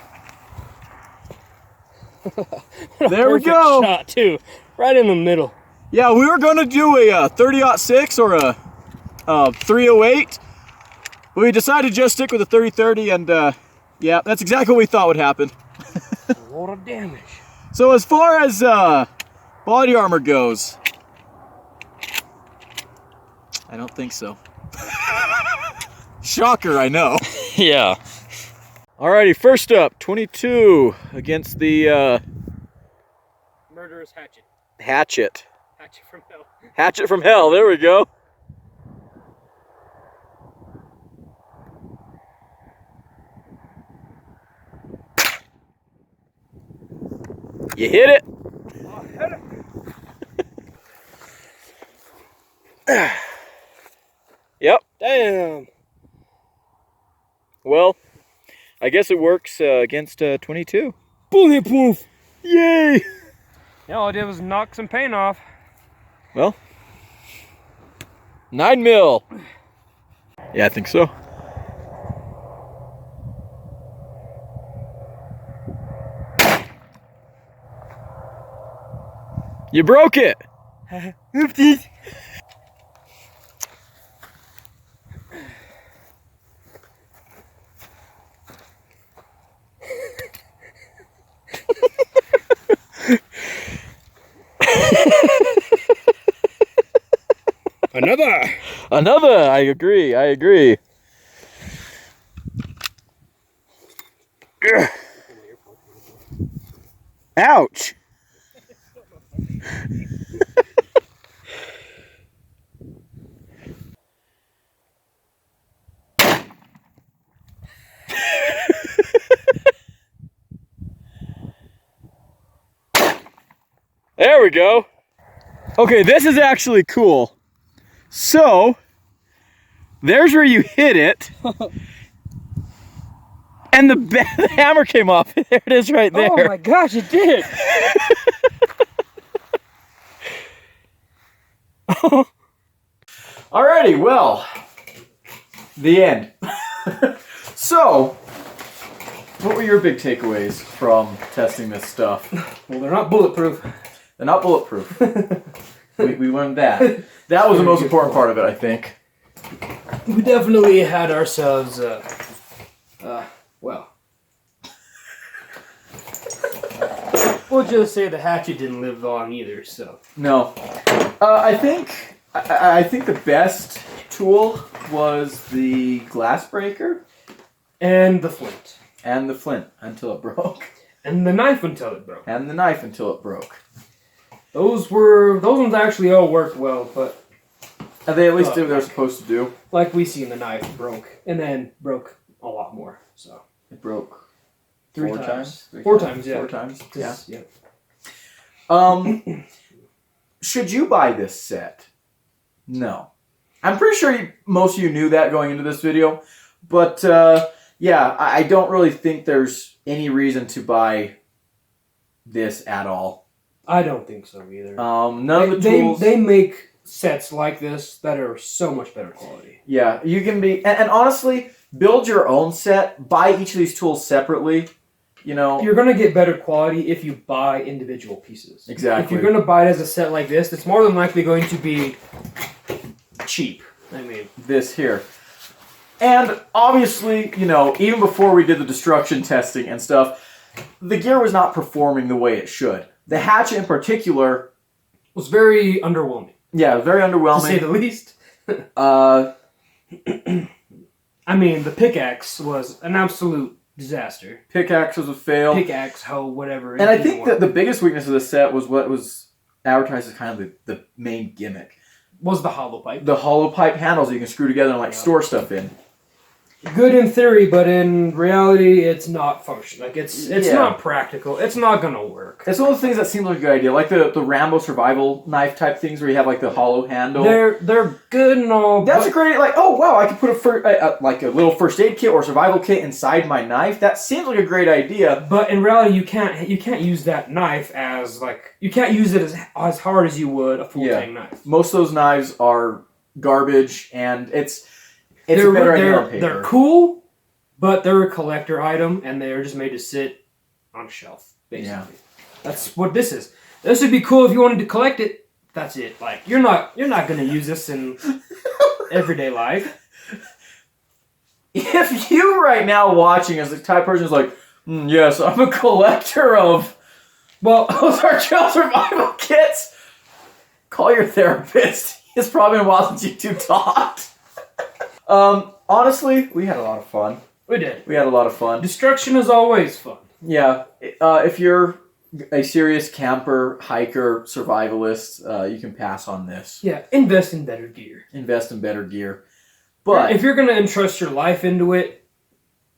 There we Perfect go. shot too, right in the middle. Yeah, we were gonna do a 30-06 or a 308. But we decided to just stick with a 30-30, and yeah, that's exactly what we thought would happen. A lot of damage. So as far as body armor goes, I don't think so. Shocker, I know. Yeah. Alrighty, first up, 22 against the Murderous hatchet. hatchet. Hatchet from hell. Hatchet from hell, there we go. You hit it. Oh, hit it. Yep. Damn. Well, I guess it works against 22. Bulletproof. Yay! Yeah, all I did was knock some paint off. Well, 9 mil. Yeah, I think so. You broke it. Oopsies. Another. I agree. Ugh. Ouch. There we go. Okay, this is actually cool. So, there's where you hit it. And the hammer came off. There it is right there. Oh my gosh, it did. Alrighty, well, the end. So, what were your big takeaways from testing this stuff? Well, they're not bulletproof. They're not bulletproof. we learned that. That was the most important part of it, I think. We definitely had ourselves, well. We'll just say the hatchet didn't live long either, so. No. I think the best tool was the glass breaker. And the flint. And the flint until it broke. And the knife until it broke. And the knife until it broke. Those ones actually all worked well, but And they at least did what they were supposed to do. like we seen, the knife broke, and then broke a lot more. So It broke Three four times. times. Four times, yeah. 4 times. Yeah. Yeah. Should you buy this set? No. I'm pretty sure most of you knew that going into this video, but yeah, I don't really think there's any reason to buy this at all. I don't think so either. None of the tools. They make sets like this that are so much better quality. Yeah, you can be, and honestly, build your own set. Buy each of these tools separately. You know, You're gonna get better quality if you buy individual pieces. Exactly. If you're gonna buy it as a set like this, it's more than likely going to be cheap. I mean, this here. And obviously, you know, even before we did the destruction testing and stuff, the gear was not performing the way it should. The hatchet in particular was very underwhelming, yeah, very to say underwhelming. the least. I mean, the pickaxe was an absolute disaster. Pickaxe was a fail. Pickaxe, hoe, whatever. And I think that the biggest weakness of the set was what was advertised as kind of the main gimmick. was the hollow pipe. The hollow pipe handles you can screw together and like store stuff in. Good in theory, but in reality, it's not functional. Like it's Yeah. not practical. It's not gonna work. It's one of the things that seems like a good idea, like the Rambo survival knife type things where you have like the hollow handle. They're good and all. That's a but great, like, oh wow, I could put like a little first aid kit or survival kit inside my knife. That seems like a great idea. But in reality, you can't use that knife as like you can't use it as hard as you would a full tang knife. Most of those knives are garbage, and it's a better idea on paper. They're cool, but they're a collector item, and they are just made to sit on a shelf, basically. Yeah. That's what this is. This would be cool if you wanted to collect it. That's it. Like you're not gonna use this in everyday life. If you right now watching as the type of person who's like, yes, I'm a collector of Ozark Trail survival kits, call your therapist. It's probably been a while since you two talked. Honestly, we had a lot of fun. We did. We had a lot of fun. Destruction is always fun. Yeah. If you're a serious camper, hiker, survivalist, you can pass on this. Yeah, invest in better gear. Invest in better gear. But if you're gonna entrust your life into it,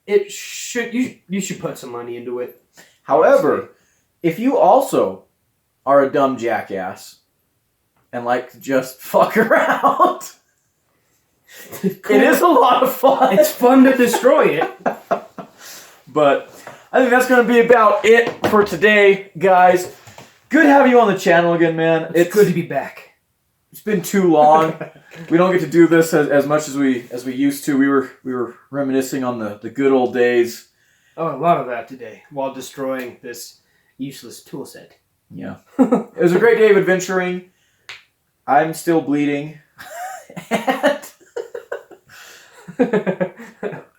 you should put some money into it. However, if you also are a dumb jackass and like to just fuck around, it is a lot of fun. It's fun to destroy it. But I think that's going to be about it for today, guys. Good having you on the channel again, man. It's good to be back. It's been too long. We don't get to do this as much as we used to. We were reminiscing on the good old days. Oh, a lot of that today while destroying this useless tool set. Yeah. It was a great day of adventuring. I'm still bleeding.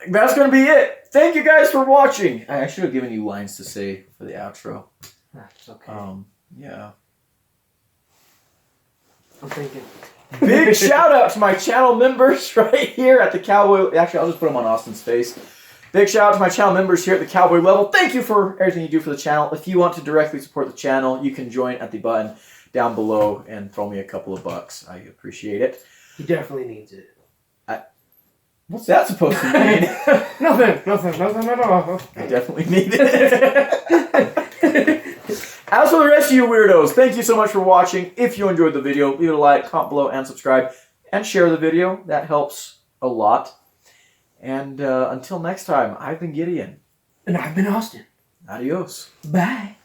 And that's going to be it. Thank you guys for watching. I should have given you lines to say for the outro. That's okay. Yeah. I'm thinking. Big shout out to my channel members right here at the Cowboy. Actually, I'll just put them on Austin's face. Big shout out to my channel members here at the Cowboy level. Thank you for everything you do for the channel. If you want to directly support the channel, you can join at the button down below and throw me a couple of bucks. I appreciate it. He definitely needs it. What's that supposed to mean? Nothing at all. I definitely need it. As for the rest of you weirdos, thank you so much for watching. If you enjoyed the video, leave it a like, comment below, and subscribe. And share the video. That helps a lot. And until next time, I've been Gideon. And I've been Austin. Adios. Bye.